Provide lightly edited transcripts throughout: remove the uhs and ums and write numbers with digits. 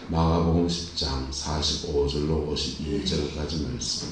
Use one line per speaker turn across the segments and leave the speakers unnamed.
마가복음 10장 45절로 52절까지 말씀.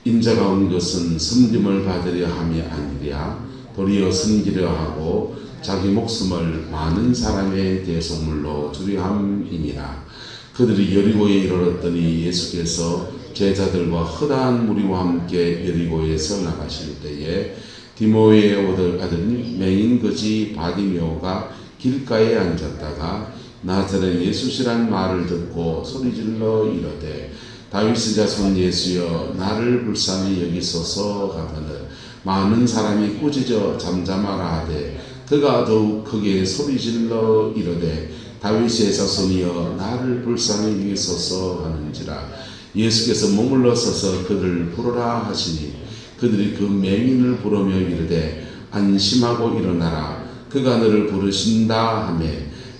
인자가 온 것은 섬김을 받으려 함이 아니랴 도리어 섬기려 하고 자기 목숨을 많은 사람의 대속물로 주려 함이니라. 그들이 여리고에 이르렀더니 예수께서 제자들과 허다한 무리와 함께 여리고에서 나가실 때에 디모의 아들 맹인 거지 바디메오가 길가에 앉았다가 나사렛 예수시란 말을 듣고 소리질러 이르되 다윗의 자손 예수여 나를 불쌍히 여기소서 하거늘 많은 사람이 꾸짖어 잠잠하라 하되 그가 더욱 크게 소리질러 이르되 다윗의 자손이여 나를 불쌍히 여기소서 하는지라. 예수께서 머물러 서서 그를 부르라 하시니 그들이 그 맹인을 부르며 이르되 안심하고 일어나라 그가 너를 부르신다 하며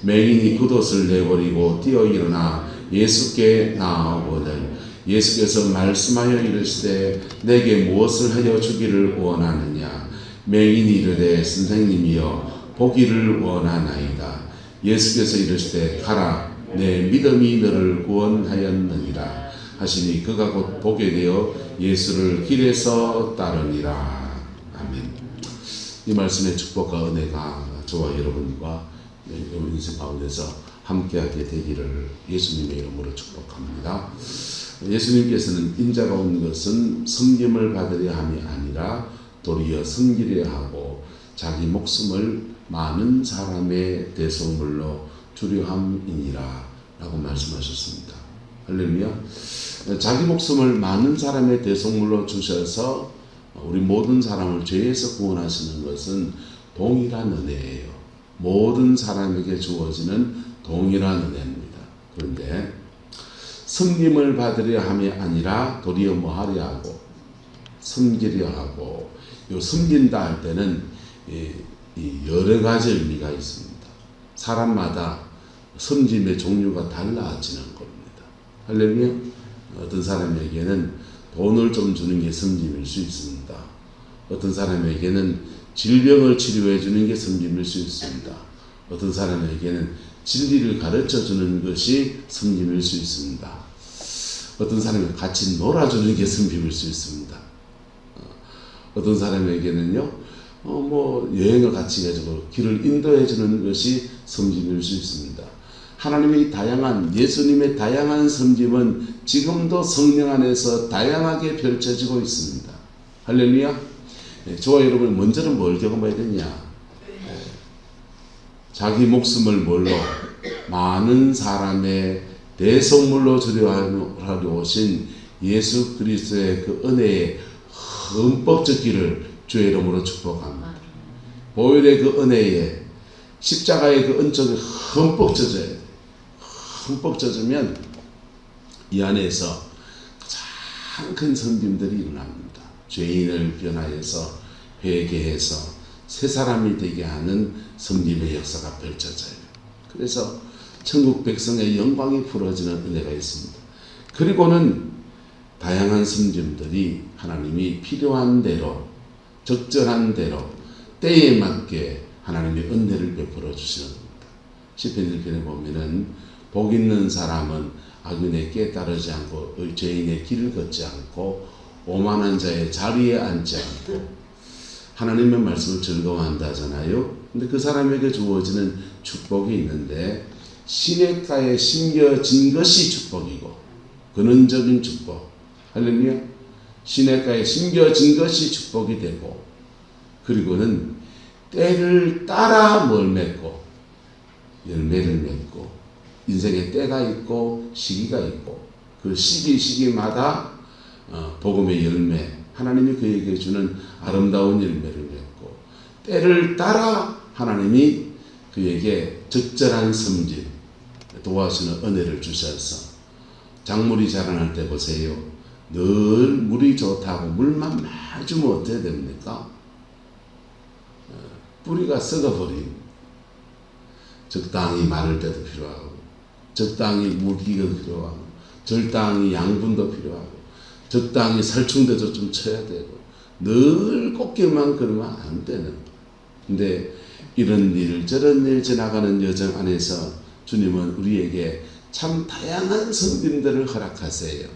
맹인이 겉옷을 내버리고 뛰어 일어나 예수께 나아오거늘 예수께서 말씀하여 이르시되 내게 무엇을 하여 주기를 원하느냐. 맹인이 이르되 선생님이여 보기를 원하나이다. 예수께서 이르시되 가라 내 믿음이 너를 구원하였느니라 하시니 그가 곧 보게 되어 예수를 길에서 따르니라. 아멘. 이 말씀의 축복과 은혜가 저와 여러분과 인생 가운데서 함께하게 되기를 예수님의 이름으로 축복합니다. 예수님께서는 인자가 온 것은 섬김을 받으려 함이 아니라 도리어 섬기려 하고 자기 목숨을 많은 사람의 대속물로 주려 함이니라 라고 말씀하셨습니다. 할렐루야. 자기 목숨을 많은 사람의 대속물로 주셔서 우리 모든 사람을 죄에서 구원하시는 것은 동일한 은혜예요. 모든 사람에게 주어지는 동일한 은혜입니다. 그런데 섬김을 받으려 함이 아니라 도리어 뭐 하려 하고 섬기려 하고 요 섬긴다 할 때는 이 여러 가지 의미가 있습니다. 사람마다 섬김의 종류가 달라지는 겁니다. 할렐루야. 어떤 사람에게는 돈을 좀 주는 게 섬김일 수 있습니다. 어떤 사람에게는 질병을 치료해 주는 게 섬김일 수 있습니다. 어떤 사람에게는 진리를 가르쳐 주는 것이 섬김일 수 있습니다. 어떤 사람은 같이 놀아주는 게 섬김일 수 있습니다. 어떤 사람에게는요, 여행을 같이 해주고 길을 인도해 주는 것이 섬김일 수 있습니다. 하나님의 다양한, 예수님의 다양한 섬김은 지금도 성령 안에서 다양하게 펼쳐지고 있습니다. 할렐루야. 저와 여러분, 먼저는 뭘 경험해야 되냐? 자기 목숨을 뭘로? 많은 사람의 대속물로 주려 하려 오신 예수 그리스도의 그 은혜에 흠뻑 젖기를 주의 이름으로 축복합니다. 보혈의 그 은혜에 십자가의 그 은총이 흠뻑 젖어야 돼. 흠뻑 젖으면 이 안에서 가장 큰 섬김들이 일어납니다. 죄인을 변화해서 회개해서 새 사람이 되게 하는 섬김의 역사가 펼쳐져요. 그래서 천국 백성의 영광이 풀어지는 은혜가 있습니다. 그리고는 다양한 섬김들이 하나님이 필요한 대로 적절한 대로 때에 맞게 하나님의 은혜를 베풀어 주시는 겁니다. 시편 1편에 보면은 복 있는 사람은 악인의 꾀 따르지 않고 죄인의 길을 걷지 않고 오만한 자의 자리에 앉지 않고 하나님의 말씀을 즐거워한다 하잖아요. 근데 그 사람에게 주어지는 축복이 있는데 시냇가에 심겨진 것이 축복이고 근원적인 축복. 할렐루야. 시냇가에 심겨진 것이 축복이 되고 그리고는 때를 따라 뭘 맺고 열매를 맺고 인생에 때가 있고 시기가 있고 그 시기마다 복음의 열매 하나님이 그에게 주는 아름다운 열매를 맺고 때를 따라 하나님이 그에게 적절한 섬김 도와주는 은혜를 주셔서 작물이 자라날 때 보세요. 늘 물이 좋다고 물만 많이 주면 어떻게 됩니까? 뿌리가 썩어버립니다. 적당히 마를 때도 필요하고 적당히 물기가 필요하고 적당히 양분도 필요하고 적당히 살충제도 좀 쳐야 되고 늘 꺾기만 그러면 안 되는. 근데 이런 일 저런 일 지나가는 여정 안에서 주님은 우리에게 참 다양한 섬김들을 허락하세요.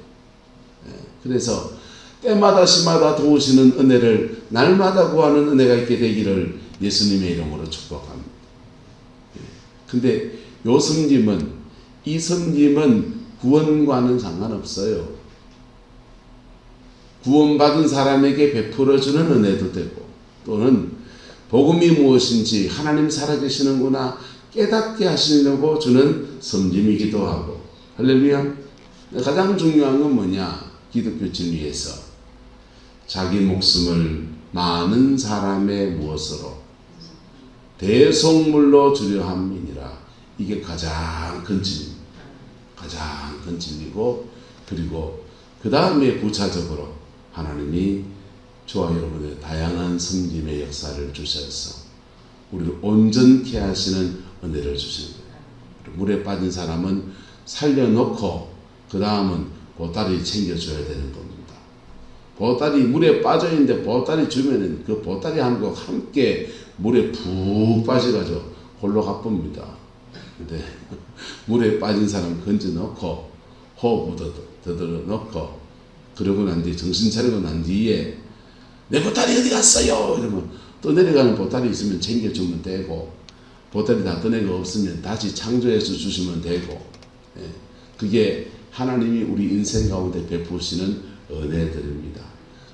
그래서 때마다 시마다 도우시는 은혜를 날마다 구하는 은혜가 있게 되기를 예수님의 이름으로 축복합니다. 근데 이 섬김은 구원과는 상관없어요. 구원받은 사람에게 베풀어주는 은혜도 되고, 또는 복음이 무엇인지 하나님 살아계시는구나 깨닫게 하시려고 주는 섬김이기도 하고. 할렐루야. 가장 중요한 건 뭐냐? 기독교 진리에서 자기 목숨을 많은 사람의 무엇으로 대속물로 주려 함이니라. 이게 가장 큰 진리입니다. 가장 큰 진리고, 그리고 그 다음에 부차적으로 하나님이 저와 여러분의 다양한 섬김의 역사를 주셔서 우리를 온전케 하시는 은혜를 주시는 거예요. 물에 빠진 사람은 살려놓고 그 다음은 보따리 챙겨줘야 되는 겁니다. 보따리 물에 빠져있는데 보따리 주면은 그 보따리 함과 함께 물에 푹 빠져가지고 홀로 가쁩니다. 근데 물에 빠진 사람 건져 넣고 호흡 더들어 넣고 그러고 난 뒤에 정신 차리고 난 뒤에 내 보따리 어디 갔어요? 이러면 또 내려가는 보따리 있으면 챙겨주면 되고, 보따리 다 떠내고 없으면 다시 창조해서 주시면 되고, 그게 하나님이 우리 인생 가운데 베푸시는 은혜들입니다.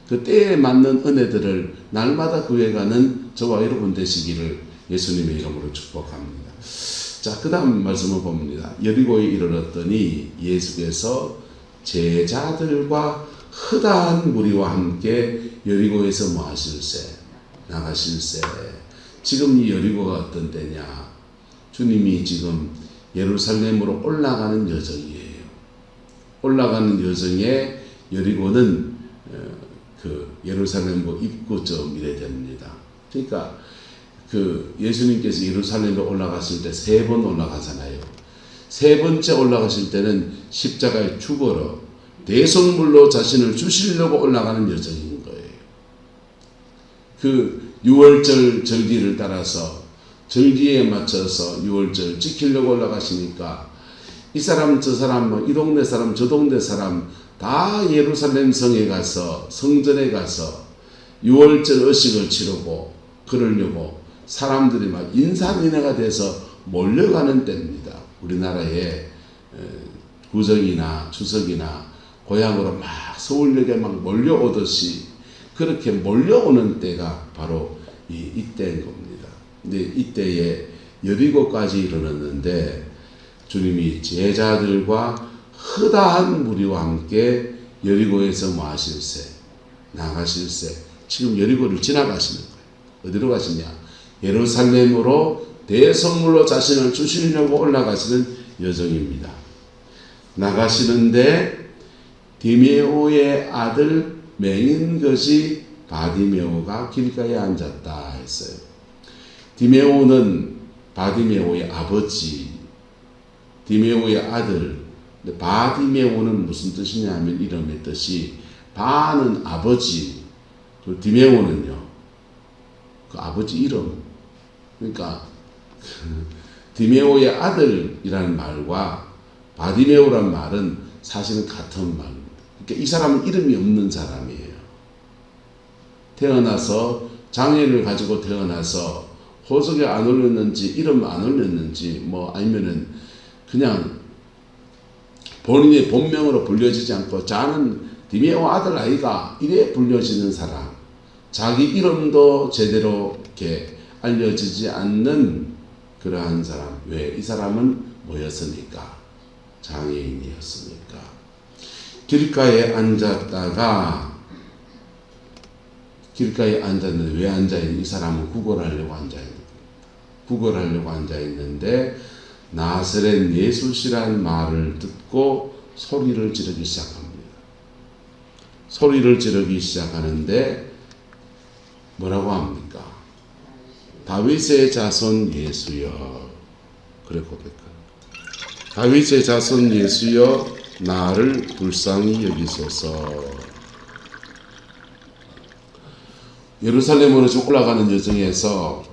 그 때에 맞는 은혜들을 날마다 구해가는 저와 여러분 되시기를 예수님의 이름으로 축복합니다. 자, 그 다음 말씀을 봅니다. 여리고에 이르렀더니 예수께서 제자들과 허다한 무리와 함께 여리고에서 뭐 하실세? 나가실세. 지금 이 여리고가 어떤 때냐? 주님이 지금 예루살렘으로 올라가는 여정이에요. 올라가는 여정에 여리고는 그 예루살렘 입구점 이래 됩니다. 그러니까 그 예수님께서 예루살렘에 올라가실 때 3번 올라가잖아요. 3번째 올라가실 때는 십자가에 죽어러 대속물로 자신을 주시려고 올라가는 여정인 거예요. 그 6월절 절기를 따라서 절기에 맞춰서 6월절 지키려고 올라가시니까 이 사람 저 사람 이 동네 사람 저 동네 사람 다 예루살렘 성에 가서 성전에 가서 6월절 의식을 치르고 그러려고 사람들이 막 인산인해가 돼서 몰려가는 때입니다. 우리나라에 구정이나 추석이나 고향으로 막 서울역에 막 몰려오듯이 그렇게 몰려오는 때가 바로 이때인 겁니다. 근데 이때에 여리고까지 이르렀는데 주님이 제자들과 허다한 무리와 함께 여리고에서 뭐 하실세? 나가실세. 지금 여리고를 지나가시는 거예요. 어디로 가시냐? 예루살렘으로 대성물로 자신을 주시려고 올라가시는 여정입니다. 나가시는데 디메오의 아들 맹인 것이 바디메오가 길가에 앉았다 했어요. 디메오는 바디메오의 아버지, 디메오의 아들. 바디메오는 무슨 뜻이냐 하면 이름의 뜻이 바는 아버지, 그 디메오는요 그 아버지 이름. 그러니까 디메오의 아들이라는 말과 바디메오란 말은 사실은 같은 말입니다. 그러니까 이 사람은 이름이 없는 사람이에요. 태어나서 장애를 가지고 태어나서 호적에 안 올렸는지 이름 안 올렸는지 뭐 아니면은 그냥 본인의 본명으로 불려지지 않고 자는 디메오 아들 아이가 이래 불려지는 사람, 자기 이름도 제대로 이렇게 알려지지 않는 그러한 사람. 왜? 이 사람은 뭐였으니까? 장애인이었으니까. 길가에 앉았다가 길가에 앉았는데 왜 앉아있는? 이 사람은 구걸하려고 앉아있는 구걸하려고 앉아있는데 나사렛 예수시란 말을 듣고 소리를 지르기 시작합니다. 소리를 지르기 시작하는데 뭐라고 합니까? 다윗의 자손 예수여. 그래 고백합니다. 다윗의 자손 예수여 나를 불쌍히 여기소서. 예루살렘으로 좀 올라가는 여정에서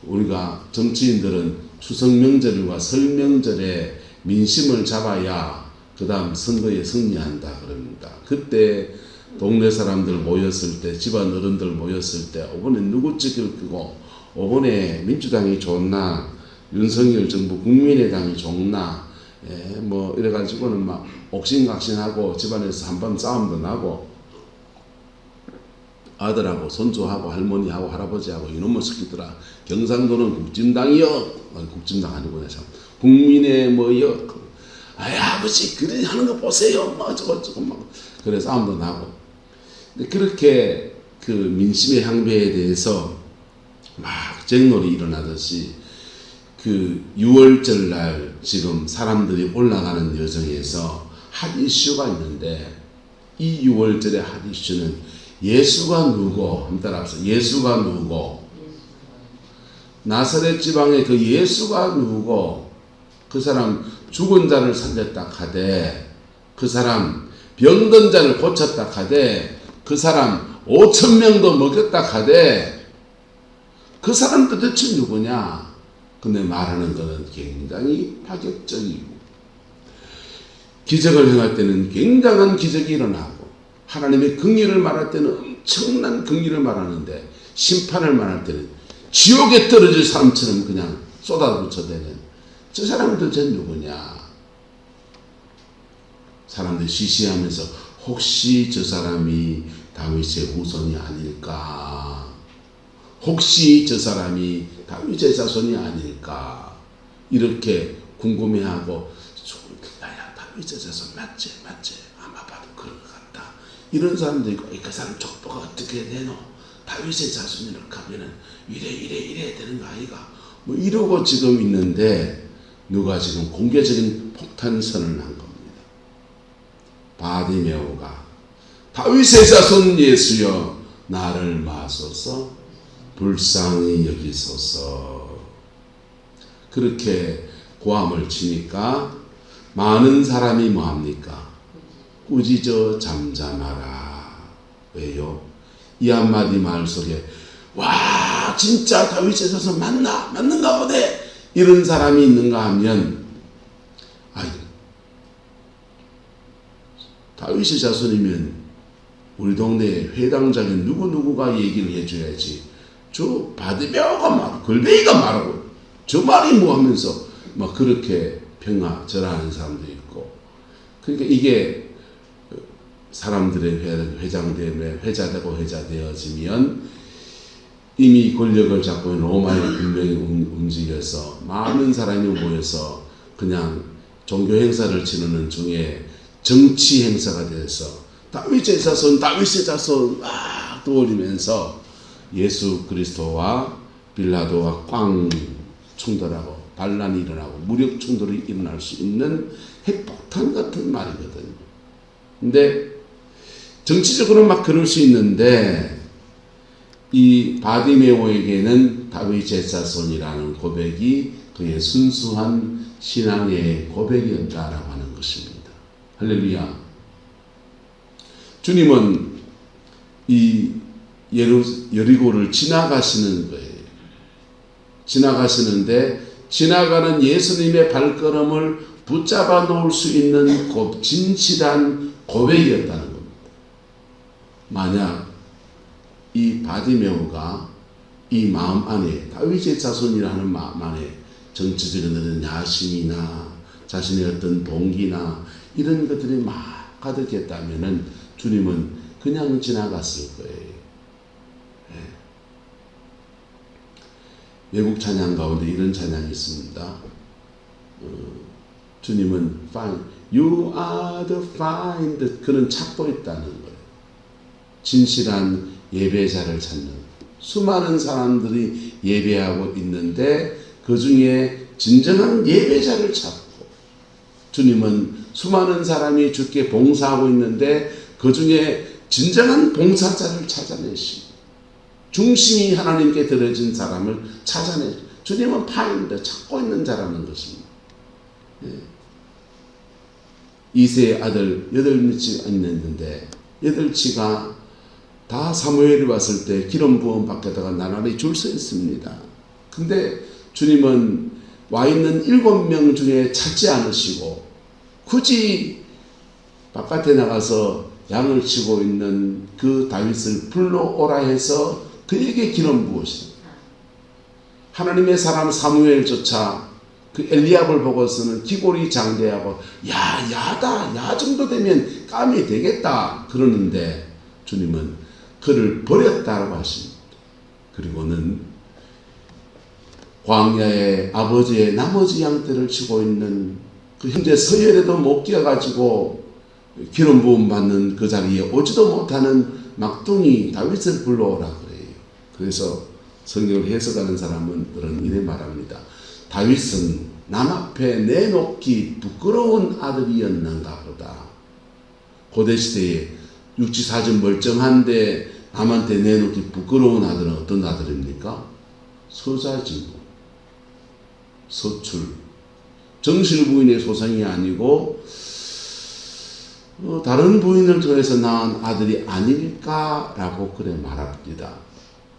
우리가 정치인들은 추석 명절과 설 명절에 민심을 잡아야 그 다음 선거에 승리한다 그럽니다. 그때 동네 사람들 모였을 때, 집안 어른들 모였을 때, 이번에 누구 찍을 거고, 이번에 민주당이 좋나, 윤석열 정부 국민의당이 좋나, 뭐 이래가지고는 막 옥신각신하고 집안에서 한번 싸움도 나고, 아들하고 손주하고 할머니하고 할아버지하고 이놈의 새끼들아, 경상도는 국진당이요, 국진당 아니구나, 참, 국민의 뭐요, 아이 아버지 그래 하는 거 보세요, 뭐 저거 막 그래 싸움도 나고. 근데 그렇게 그 민심의 향배에 대해서 막 쟁론이 일어나듯이 그 6월절 날 지금 사람들이 올라가는 여정에서 핫 이슈가 있는데, 이 6월절의 핫 이슈는 예수가 누구, 한번 따라합시다. 예수가 누구, 나사렛 지방의 그 예수가 누구, 그 사람 죽은 자를 살렸다 하되, 그 사람 병든 자를 고쳤다 하되, 그 사람 5,000명도 먹였다 하되, 그 사람 도대체 누구냐? 근데 말하는 것은 굉장히 파격적이고, 기적을 행할 때는 굉장한 기적이 일어나고, 하나님의 긍휼을 말할 때는 엄청난 긍휼을 말하는데, 심판을 말할 때는 지옥에 떨어질 사람처럼 그냥 쏟아부쳐대는, 저 사람은 도대체 누구냐? 사람들이 시시하면서 혹시 저 사람이 다윗의 후손이 아닐까? 혹시 저 사람이 다윗의 자손이 아닐까? 이렇게 궁금해하고, 야, 다윗의 자손 맞지? 아마 봐도 그런 것 같다. 이런 사람도 있고, 그 사람 족보가 어떻게 되노? 다윗의 자손이라고 하면은 이래 되는 거 아이가? 뭐 이러고 지금 있는데, 누가 지금 공개적인 폭탄 선언을 한 겁니다. 바디메오가 다윗의 자손 예수여 나를 마소서 불쌍히 여기소서, 그렇게 고함을 치니까 많은 사람이 뭐합니까? 꾸짖어 잠잠하라. 왜요? 이 한마디 말 속에 와 진짜 다윗의 자손 맞는가 보네, 이런 사람이 있는가 하면, 다윗의 자손이면 우리 동네에 회당장에 누구누구가 얘기를 해줘야지, 저 바디메오가 막 걸베이가 말하고 저 말이 뭐 하면서 막 그렇게 평하절하하는 사람도 있고. 그러니까 이게 사람들의 회장되면 회자되고 회자되어지면 이미 권력을 잡고 있는 로마의 군병이 움직여서 많은 사람이 모여서 그냥 종교 행사를 치르는 중에 정치 행사가 돼서 다윗의 자손 막 떠올리면서 예수 그리스도와 빌라도와 꽝 충돌하고 반란이 일어나고 무력 충돌이 일어날 수 있는 핵폭탄 같은 말이거든요. 근데 정치적으로 막 그럴 수 있는데, 이 바디메오에게는 다윗의 자손이라는 고백이 그의 순수한 신앙의 고백이었다라고 하는 것입니다. 할렐루야. 주님은 이 여리고를 지나가시는 거예요. 지나가시는데 지나가는 예수님의 발걸음을 붙잡아 놓을 수 있는 진실한 고백이었다는 겁니다. 만약 이 바디메오가 이 마음 안에 다윗의 자손이라는 마음 안에 정치적인 어떤 야심이나 자신의 어떤 동기나 이런 것들이 막 가득했다면은 주님은 그냥 지나갔을 거예요. 외국 찬양 가운데 이런 찬양이 있습니다. 주님은 find, you are the find, 그런 찾고 있다는 거예요. 진실한 예배자를 찾는, 수많은 사람들이 예배하고 있는데 그 중에 진정한 예배자를 찾고, 주님은 수많은 사람이 주께 봉사하고 있는데 그 중에 진정한 봉사자를 찾아내시고, 중심이 하나님께 드려진 사람을 찾아내, 주님은 파인드, 찾고 있는 자라는 것입니다. 이세의 아들 8명이 있는데 8치가 다 사무엘이 왔을 때 기름 부음 밖에다가 나날이 줄 서 있습니다. 근데 주님은 와 있는 7명 중에 찾지 않으시고 굳이 바깥에 나가서 양을 치고 있는 그 다윗을 불러오라 해서 그에게 기름 부으시다. 하나님의 사람 사무엘조차 그 엘리압을 보고서는 기골이 장대하고 야다 야 정도 되면 감이 되겠다 그러는데 주님은 그를 버렸다고 하십니다. 그리고는 광야에 아버지의 나머지 양떼를 치고 있는 그 형제 서열에도 못 끼어가지고 기름 부음 받는 그 자리에 오지도 못하는 막둥이 다윗을 불러오라 그래요. 그래서 성경을 해석하는 사람들은 이래 말합니다. 다윗은 남 앞에 내놓기 부끄러운 아들이었는가 보다. 고대시대에 육지사진 멀쩡한데 남한테 내놓기 부끄러운 아들은 어떤 아들입니까? 서자지부, 서출, 정실 부인의 소생이 아니고 다른 부인을 통해서 낳은 아들이 아닐까라고 그래 말합니다.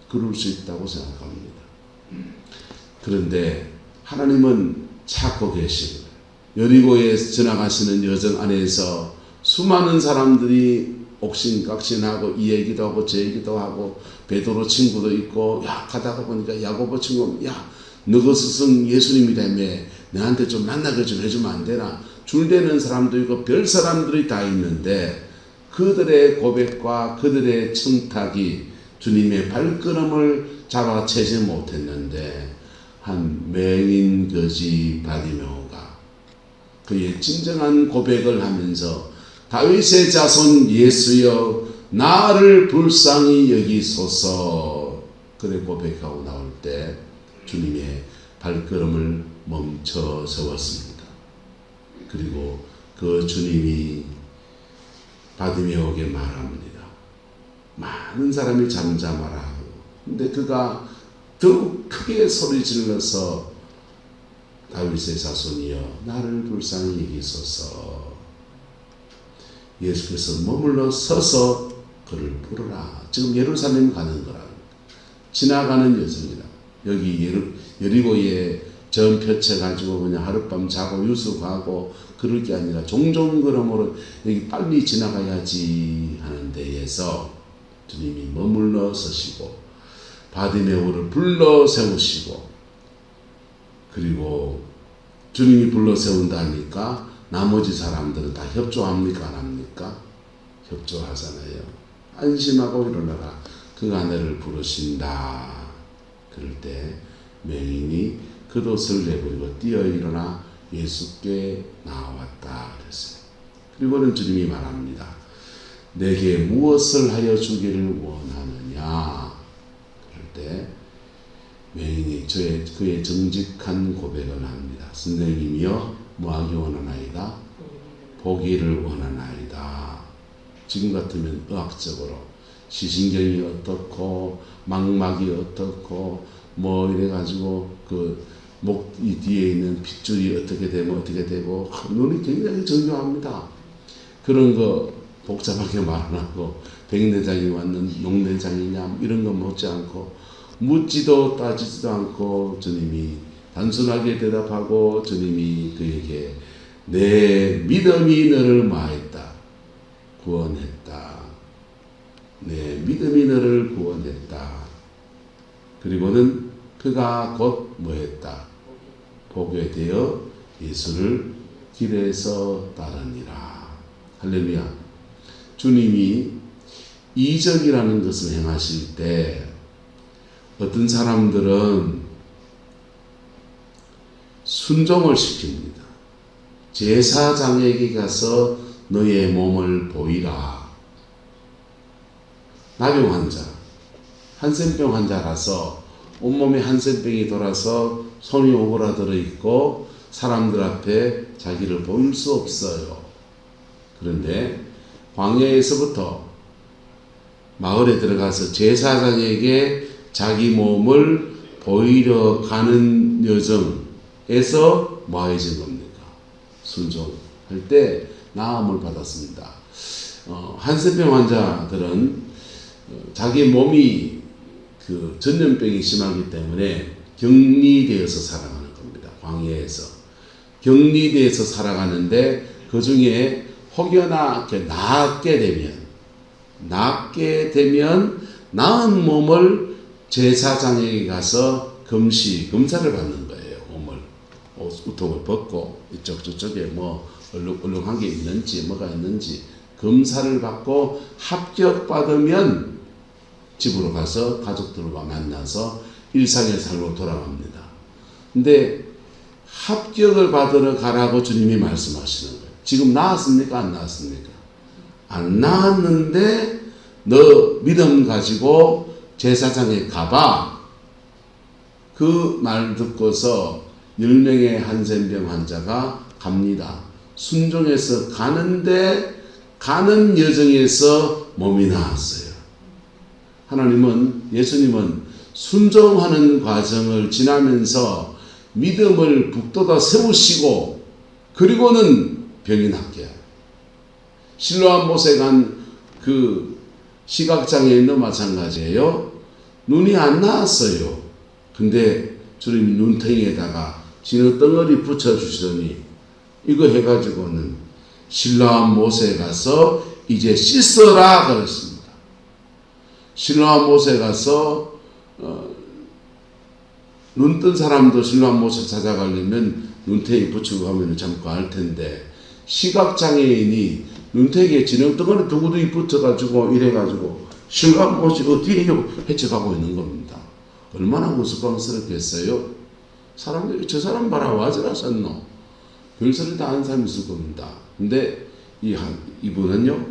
그럴 수 있다고 생각합니다. 그런데 하나님은 찾고 계시고 여리고에 지나가시는 여정 안에서 수많은 사람들이 옥신각신하고 이 얘기도 하고 저 얘기도 하고 베드로 친구도 있고 가다가 보니까 야고보 친구 너그 스승 예수님이라며 너한테 좀 만나게 좀 해주면 안 되나? 줄대는 사람도 있고 별 사람들이 다 있는데 그들의 고백과 그들의 청탁이 주님의 발걸음을 잡아채지 못했는데 한 맹인 거지 바디메오가 그의 진정한 고백을 하면서 다윗의 자손 예수여 나를 불쌍히 여기소서 그래 고백하고 나올 때 주님의 발걸음을 멈춰 세웠습니다. 그리고 그 주님이 바디메오에게 말합니다. 많은 사람이 잠잠하라 하고 근데 그가 더욱 크게 소리 질러서 다윗의 자손이여 나를 불쌍히 여기소서. 예수께서 머물러 서서 그를 부르라. 지금 예루살렘 가는 거라. 지나가는 여정이라. 여기 여리고에 전 펴쳐가지고 그냥 하룻밤 자고 유숙하고 그럴 게 아니라 종종 그러므로 여기 빨리 지나가야지 하는 데에서 주님이 머물러 서시고 바디메오를 불러 세우시고 그리고 주님이 불러 세운다니까 나머지 사람들은 다 협조합니까 안 합니까? 협조하잖아요. 안심하고 일어나라. 그 아내를 부르신다. 그럴 때 맹인이 겉옷을 내버리고 뛰어 일어나 예수께 나왔다 그랬어요. 그리고는 주님이 말합니다. 내게 무엇을 하여 주기를 원하느냐? 그럴 때 맹인이 그의 정직한 고백을 합니다. 선생님이여 뭐하기 원하나이다? 보기를 원하나이다. 지금 같으면 의학적으로 시신경이 어떻고 망막이 어떻고 뭐 이래가지고 그 목 이 뒤에 있는 핏줄이 어떻게 되면 어떻게 되고 눈이 굉장히 정교합니다. 그런 거 복잡하게 말 안 하고 백내장이 왔는 용내장이냐 이런 거 묻지 않고 묻지도 따지지도 않고 주님이 단순하게 대답하고 주님이 그에게 내 믿음이 너를 뭐했다? 구원했다. 내 믿음이 너를 구원했다. 그리고는 그가 곧 뭐했다? 보게 되어 예수를 길에서 따르니라. 할렐루야. 주님이 이적이라는 것을 행하실 때 어떤 사람들은 순종을 시킵니다. 제사장에게 가서 너의 몸을 보이라. 나병 환자, 한센병 환자라서 온몸에 한센병이 돌아서 손이 오그라들어 있고 사람들 앞에 자기를 보일 수 없어요. 그런데 광야에서부터 마을에 들어가서 제사장에게 자기 몸을 보이려 가는 여정에서 뭐 해진 겁니까? 순종할 때 나음을 받았습니다. 한센병 환자들은 자기 몸이 그 전염병이 심하기 때문에 격리되어서 살아가는 겁니다. 광야에서 격리돼서 살아가는데 그 중에 혹여나 낫게 되면 나은 몸을 제사장에게 가서 검사를 받는 거예요. 몸을 우통을 벗고 이쪽 저쪽에 뭐 얼룩한 게 있는지 뭐가 있는지 검사를 받고 합격받으면 집으로 가서 가족들과 만나서 일상의 삶으로 돌아갑니다. 근데 합격을 받으러 가라고 주님이 말씀하시는 거예요. 지금 나았습니까? 안 나았습니까? 안 나았는데 너 믿음 가지고 제사장에 가봐. 그 말 듣고서 10명의 한센병 환자가 갑니다. 순종해서 가는데 가는 여정에서 몸이 나았어요. 예수님은 순종하는 과정을 지나면서 믿음을 북돋아 세우시고 그리고는 병이 낫게 해요. 실로암 못에 간 그 시각장애인도 마찬가지예요. 눈이 안 나았어요. 근데 주님이 눈탱이에다가 진흙덩어리 붙여주시더니 이거 해가지고는 실로암 못에 가서 이제 씻어라 그랬습니다. 실로암 못에 가서 눈 뜬 사람도 실로암 못에 찾아가려면 눈탱이 붙이고 가면 참 할 텐데 시각장애인이 눈탱이에 진흙덩어리 두구두기 붙어가지고 이래가지고 실로암 못이 어디에요? 헤쳐가고 있는 겁니다. 얼마나 우스꽝스럽겠어요? 사람들이 저 사람 봐라 와저라셨노? 별소리 다 하는 사람이 있을 겁니다. 근데 이분은요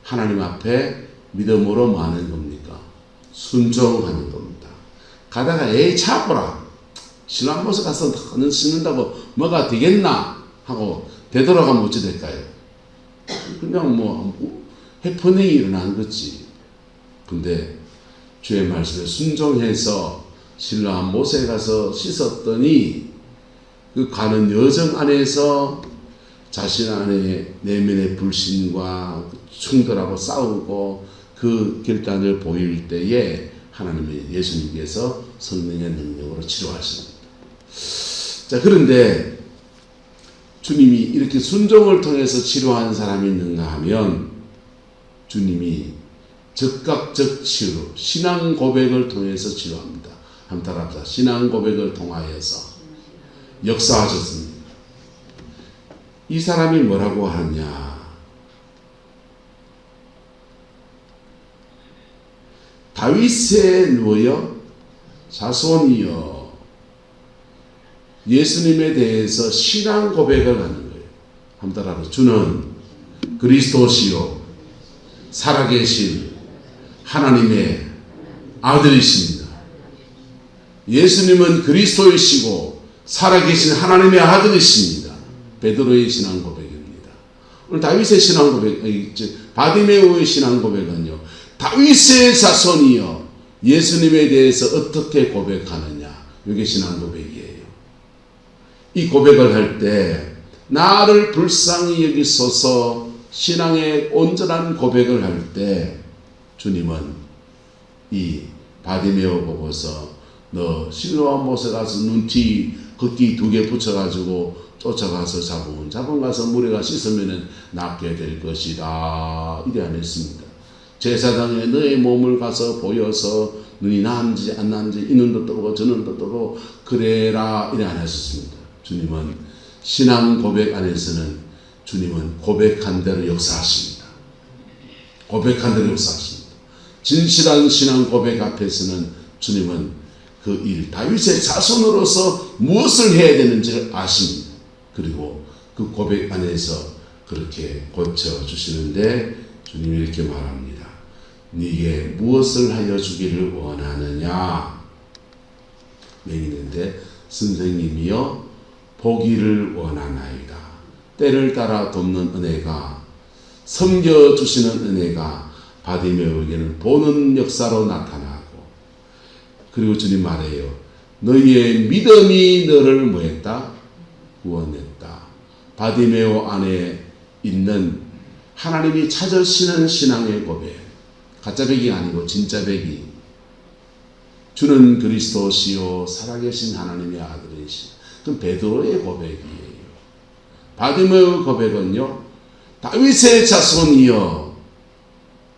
하나님 앞에 믿음으로 뭐 하는 겁니까? 순종하는 겁니다. 가다가 에이 차보라 실로암 못에 가서 너는 씻는다고 뭐가 되겠나 하고 되돌아가면 어찌 될까요? 그냥 뭐 해프닝이 일어난 거지. 근데 주의 말씀에 순종해서 실로암 못에 가서 씻었더니 그 가는 여정 안에서 자신 안에 내면의 불신과 충돌하고 싸우고 그 결단을 보일 때에 하나님의 예수님께서 성령의 능력으로 치료하십니다. 자, 그런데 주님이 이렇게 순종을 통해서 치료한 사람이 있는가 하면 주님이 즉각적 치료, 신앙 고백을 통해서 치료합니다. 한번 따라합시다. 신앙 고백을 통하여서 역사하셨습니다. 이 사람이 뭐라고 하냐? 다윗의 누구요? 자손이요. 예수님에 대해서 신앙 고백을 하는 거예요. 한번 따라합시다. 주는 그리스도시요 살아계신 하나님의 아들이십니다. 예수님은 그리스도이시고 살아계신 하나님의 아들이십니다. 베드로의 신앙 고백입니다. 오늘 다윗의 신앙 고백, 바디메오의 신앙 고백은요. 다윗의 자손이여 예수님에 대해서 어떻게 고백하느냐. 이게 신앙 고백이에요. 이 고백을 할 때 나를 불쌍히 여기소서 신앙의 온전한 고백을 할 때 주님은 이 바디메오 보고서 너 실로암 못에 가서 눈티 걷기 2개 붙여가지고 쫓아가서 잡은 가서 물에 가 씻으면 낫게 될 것이다. 이래 안 했습니다. 제사장에 너의 몸을 가서 보여서 눈이 나은지 안 나은지 이 눈도 뜨고 저 눈도 뜨고 그래라 이래 안 했었습니다. 주님은 신앙 고백 안에서는 주님은 고백한 대로 역사하십니다. 고백한 대로 역사하십니다. 진실한 신앙 고백 앞에서는 주님은 그 일, 다윗의 자손으로서 무엇을 해야 되는지를 아십니다. 그리고 그 고백 안에서 그렇게 고쳐주시는데 주님이 이렇게 말합니다. 네게 무엇을 하여 주기를 원하느냐? 얘기했는데 선생님이여 보기를 원하나이다. 때를 따라 돕는 은혜가 섬겨주시는 은혜가 바디메오에게는 보는 역사로 나타나고 그리고 주님 말해요. 너희의 믿음이 너를 뭐했다? 구원했다. 바디메오 안에 있는 하나님이 찾으시는 신앙의 고백. 가짜 백이 아니고 진짜 백이. 주는 그리스도시요 살아계신 하나님의 아들이시. 그건 베드로의 고백이에요. 바디메오의 고백은요, 다윗의 자손이여,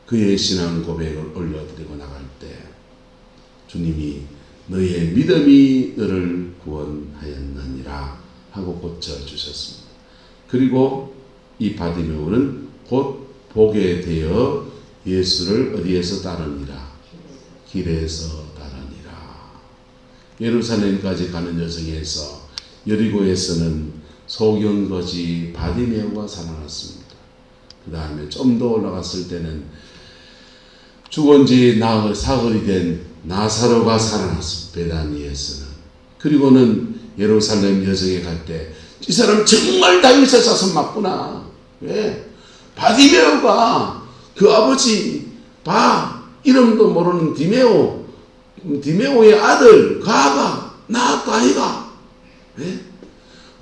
그의 신앙 고백을 올려드리고 나갈 때 주님이 너의 믿음이 너를 구원하였느니라 하고 고쳐주셨습니다. 그리고 이 바디메오는 곧 보게 되어 예수를 어디에서 따르니라? 길에서 따르니라. 예루살렘까지 가는 여정에서 여리고에서는 소경거지 바디메오가 살아났습니다. 그 다음에 좀 더 올라갔을 때는 죽은 지 사흘이 된 나사로가 살아났습니다. 베다니에서는. 그리고는 예루살렘 여정에 갈 때 이 사람 정말 다윗의 자손 맞구나. 왜? 바디메오가 그 아버지 이름도 모르는 디메오의 아들 가가 낳았다 아이가. 왜?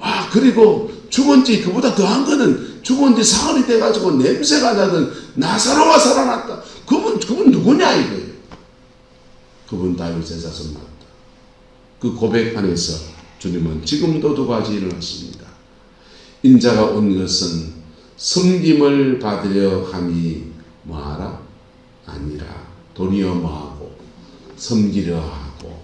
와, 그리고 죽은 지 그보다 더한 거는 죽은 지 사흘이 돼가지고 냄새가 나던 나사로가 살아났다. 그분 누구냐 이거예요. 그분 다윗의 자손 맞다. 그 고백 안에서 주님은 지금도 두 가지 일을 하십니다. 인자가 온 것은 섬김을 받으려 함이 뭐하라? 아니라 도리어 뭐하고 섬기려 하고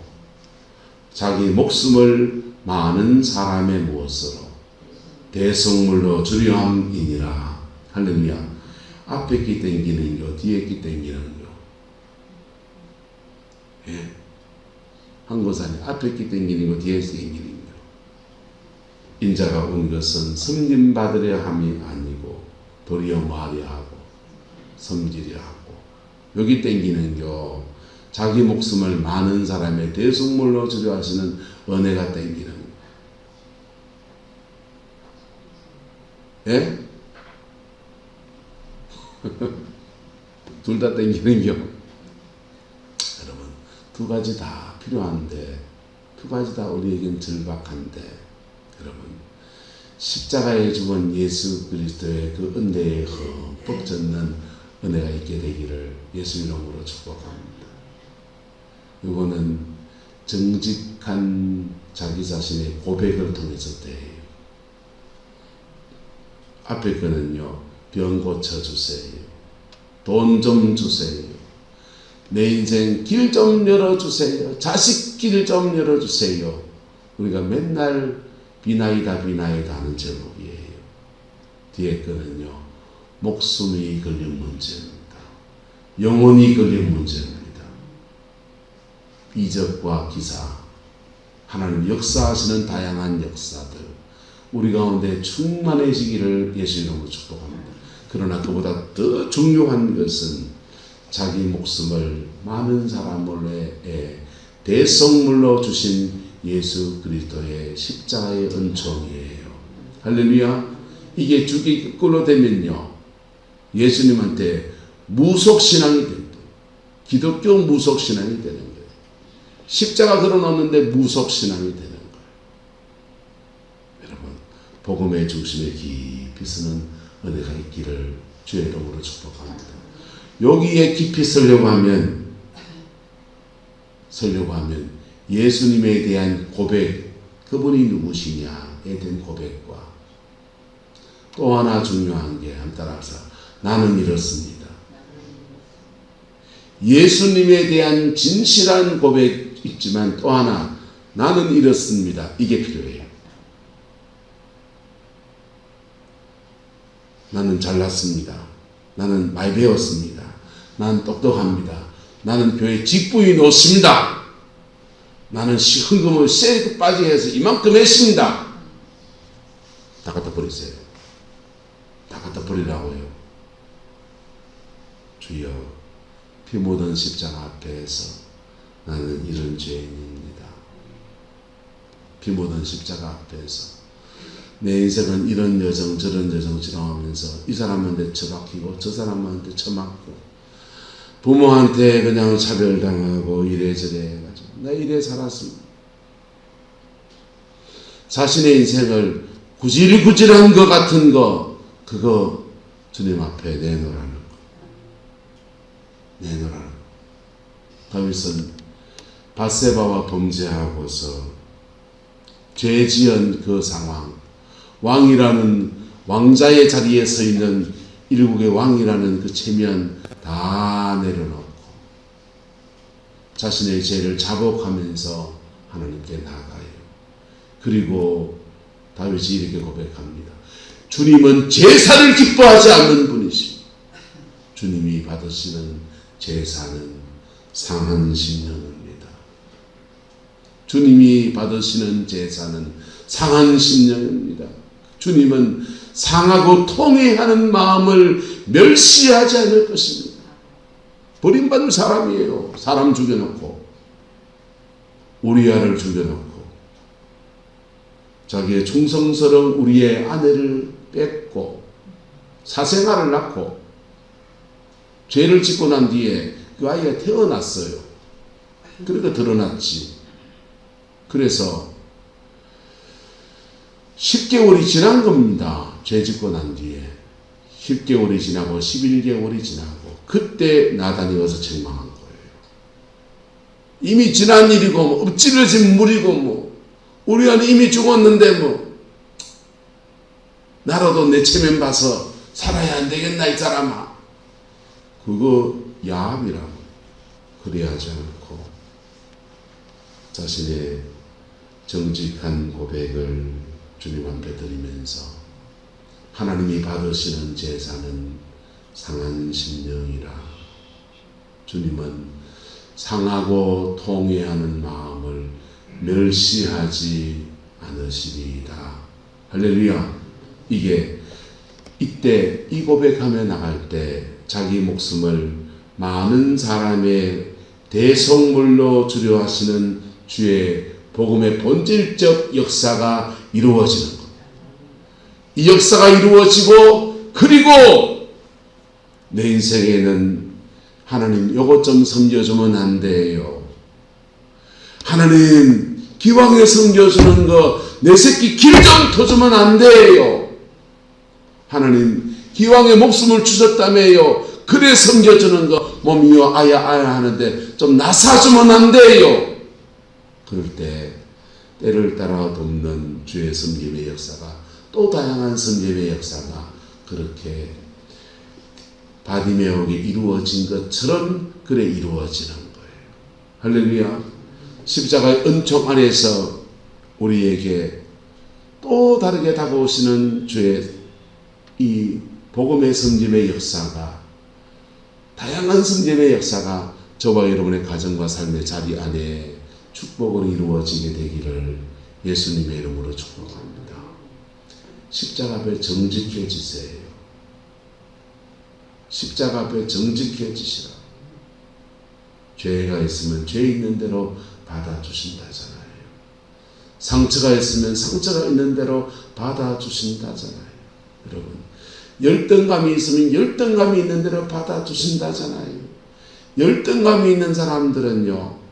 자기 목숨을 많은 사람의 무엇으로 대성물로 주려 함이니라. 할렐루야. 앞에 끼 땡기는요, 뒤에 끼 땡기는요. 예. 한 것은 앞에 끼 땡기는 거, 뒤에 땡기는 거. 인자가 온 것은 섬김 받으려 함이 아니고 도리어 뭐하려 하고 섬기려 하고. 여기 땡기는요, 자기 목숨을 많은 사람의 대속물로 주려 하시는 은혜가 땡기는 거. 예? 둘 다 땡기는 겨. 여러분, 두 가지 다 필요한데, 두 가지 다 우리에겐 절박한데, 여러분, 십자가에 죽은 예수 그리스도의 그 은혜에 흠뻑 젖는 은혜가 있게 되기를 예수 이름으로 축복합니다. 이거는 정직한 자기 자신의 고백을 통해서 돼요. 앞에 거는요, 병 고쳐주세요. 돈 좀 주세요. 내 인생 길 좀 열어주세요. 자식 길 좀 열어주세요. 우리가 맨날 비나이다 하는 제목이에요. 뒤에 거는요, 목숨이 걸린 문제입니다. 영혼이 걸린 문제입니다. 이적과 기사, 하나님 역사하시는 다양한 역사들, 우리 가운데 충만해지기를 예수 이름으로 축복합니다. 그러나 그보다 더 중요한 것은 자기 목숨을 많은 사람의 대성물로 주신 예수 그리스도의 십자가의 은총이에요. 할렐루야. 이게 주기 거꾸로 되면요, 예수님한테 무속신앙이 됩니다. 기독교 무속신앙이 되는 거예요. 십자가 걸어놓는데 무속신앙이 되는 거예요. 여러분, 복음의 중심에 깊이 서는 은혜가 있기를 주의 이름으로 축복합니다. 여기에 깊이 서려고 하면 예수님에 대한 고백, 그분이 누구시냐에 대한 고백과 또 하나 중요한 게, 한번 따라서, 나는 이렇습니다. 예수님에 대한 진실한 고백 있지만 또 하나, 나는 이렇습니다. 이게 필요해요. 나는 잘났습니다. 나는 많이 배웠습니다. 나는 똑똑합니다. 나는 교회 직분이 높습니다. 나는 헌금을 세게 빠지게 해서 이만큼 했습니다. 다 갖다 버리세요. 다 갖다 버리라고요. 주여, 피 묻은 십자가 앞에서 나는 이런 죄인입니다. 피 묻은 십자가 앞에서 내 인생은 이런 여정 저런 여정 지나가면서 이 사람한테 처박히고 저 사람한테 처맞고 부모한테 그냥 차별당하고 이래저래 해가지고 나 이래 살았습니다. 자신의 인생을 구질구질한 것 같은 거, 그거 주님 앞에 내놓으라는 거. 내놓으라는 거. 다윗은 밧세바와 범죄하고서 죄 지은 그 상황, 왕이라는 왕자의 자리에 서 있는 일국의 왕이라는 그 체면 다 내려놓고 자신의 죄를 자복하면서 하나님께 나아가요. 그리고 다윗이 이렇게 고백합니다. 주님은 제사를 기뻐하지 않는 분이십니다. 주님이 받으시는 제사는 상한 심령입니다. 주님이 받으시는 제사는 상한 심령입니다. 주님은 상하고 통회하는 마음을 멸시하지 않을 것입니다. 버림받을 사람이에요. 사람 죽여놓고 우리아를 죽여놓고 자기의 충성스러운 우리의 아내를 뺏고 사생아를 낳고 죄를 짓고 난 뒤에 그 아이가 태어났어요. 그러니까 드러났지. 그래서 10개월이 지난 겁니다. 죄 짓고 난 뒤에 10개월이 지나고 11개월이 지나고 그때 나단이 와서 책망한 거예요. 이미 지난 일이고 뭐 엎질러진 물이고 뭐 우리 아는 이미 죽었는데 뭐 나라도 내 체면 봐서 살아야 안 되겠나 이 사람아. 그거 야합이라고. 그래야 하지 않고 자신의 정직한 고백을 주님 앞에 드리면서 하나님이 받으시는 제사는 상한 심령이라. 주님은 상하고 통회하는 마음을 멸시하지 않으시리이다. 할렐루야. 이게 이때 이 고백하며 나갈 때 자기 목숨을 많은 사람의 대속물로 주려 하시는 주의 복음의 본질적 역사가 이루어지는 것. 이 역사가 이루어지고 그리고 내 인생에는 하나님 요것 좀 섬겨주면 안 돼요. 하나님 기왕에 섬겨주는 거 내 새끼 길 좀 터주면 안 돼요. 하나님 기왕에 목숨을 주셨다며요. 그래 섬겨주는 거 몸이요 아야 하는데 좀 나사주면 안 돼요. 그럴 때 때를 따라 돕는 주의 섬김의 역사가 또 다양한 섬김의 역사가 그렇게 바디메오에게 이루어진 것처럼 그래 이루어지는 거예요. 할렐루야. 십자가의 은총 안에서 우리에게 또 다르게 다가오시는 주의 이 복음의 섬김의 역사가 다양한 섬김의 역사가 저와 여러분의 가정과 삶의 자리 안에 축복으로 이루어지게 되기를 예수님의 이름으로 축복합니다. 십자가 앞에 정직해지세요. 십자가 앞에 정직해지시라. 죄가 있으면 죄 있는 대로 받아주신다잖아요. 상처가 있으면 상처가 있는 대로 받아주신다잖아요. 여러분 열등감이 있으면 열등감이 있는 대로 받아주신다잖아요. 열등감이 있는 사람들은요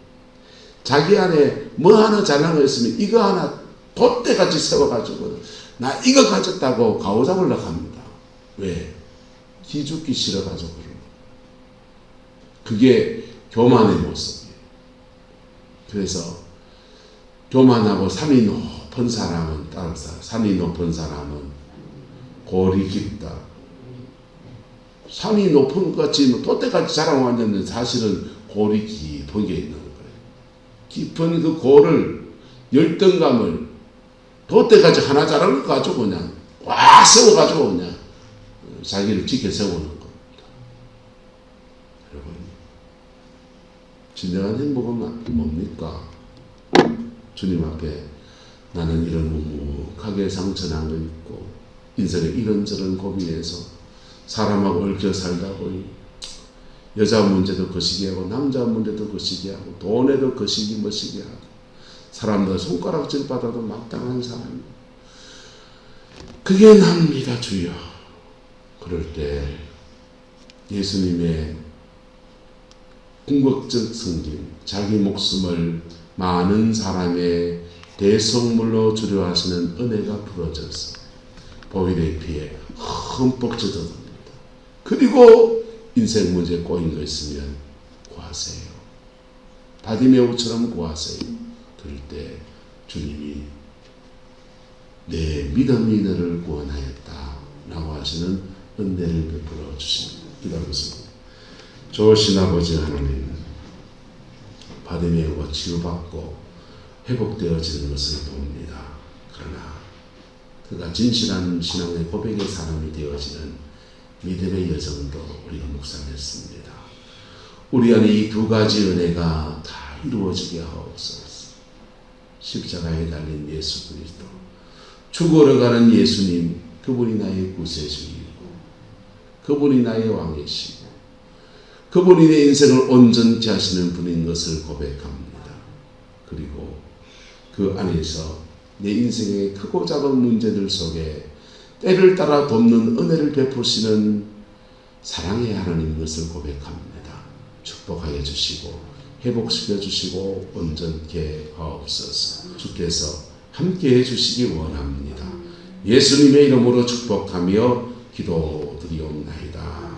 자기 안에 뭐 하나 잘난 거 있으면 이거 하나 돛대같이 세워가지고 나 이거 가졌다고 가오잡으려고 합니다. 왜? 기죽기 싫어가지고 그런 거. 그게 교만의 모습이에요. 그래서 교만하고 산이 높은 사람은 따라서 산이 높은 사람은 골이 깊다. 산이 높은 것 같이 돛대같이 자라왔는데 사실은 골이 깊은 게 있는 거예요. 깊은 그 골을 열등감을 돛대같이 하나 자란 거 가지고 그냥 꽉 세워가지고 그냥 자기를 지켜 세우는 겁니다. 여러분 진정한 행복은 뭡니까? 주님 앞에 나는 이런 묵묵하게 상처난 거 있고 인생에 이런저런 고민해서 사람하고 얽혀 살다고 여자 문제도 거시기 하고 남자 문제도 거시기 하고 돈에도 거시기 머시기 하고 사람들 손가락질 받아도 마땅한 사람이에요. 그게 납니다 주여. 그럴 때 예수님의 궁극적 섬김, 자기 목숨을 많은 사람의 대속물로 주려 하시는 은혜가 부러져서 보혈의 피에 흠뻑 젖어듭니다. 그리고 인생 문제에 꼬인 거 있으면 구하세요. 바디메오처럼 구하세요. 그럴 때 주님이 내 믿음이 너를 구원하였다 라고 하시는 은혜를 베풀어 주십니다. 기도하겠습니다. 좋으신 아버지 하나님, 바디메오가 치유받고 회복되어지는 것을 봅니다. 그러나 그가 진실한 신앙의 고백의 사람이 되어지는 믿음의 여정도 우리가 묵상했습니다. 우리 안에 이 두 가지 은혜가 다 이루어지게 하옵소서. 십자가에 달린 예수 그리스도, 죽어가는 예수님, 그분이 나의 구세주이고 그분이 나의 왕이시고 그분이 내 인생을 온전케 하시는 분인 것을 고백합니다. 그리고 그 안에서 내 인생의 크고 작은 문제들 속에 때를 따라 돕는 은혜를 베푸시는 사랑의 하나님인 것을 고백합니다. 축복하여 주시고 회복시켜 주시고 온전케 하옵소서. 주께서 함께해 주시기 원합니다. 예수님의 이름으로 축복하며 기도드리옵나이다.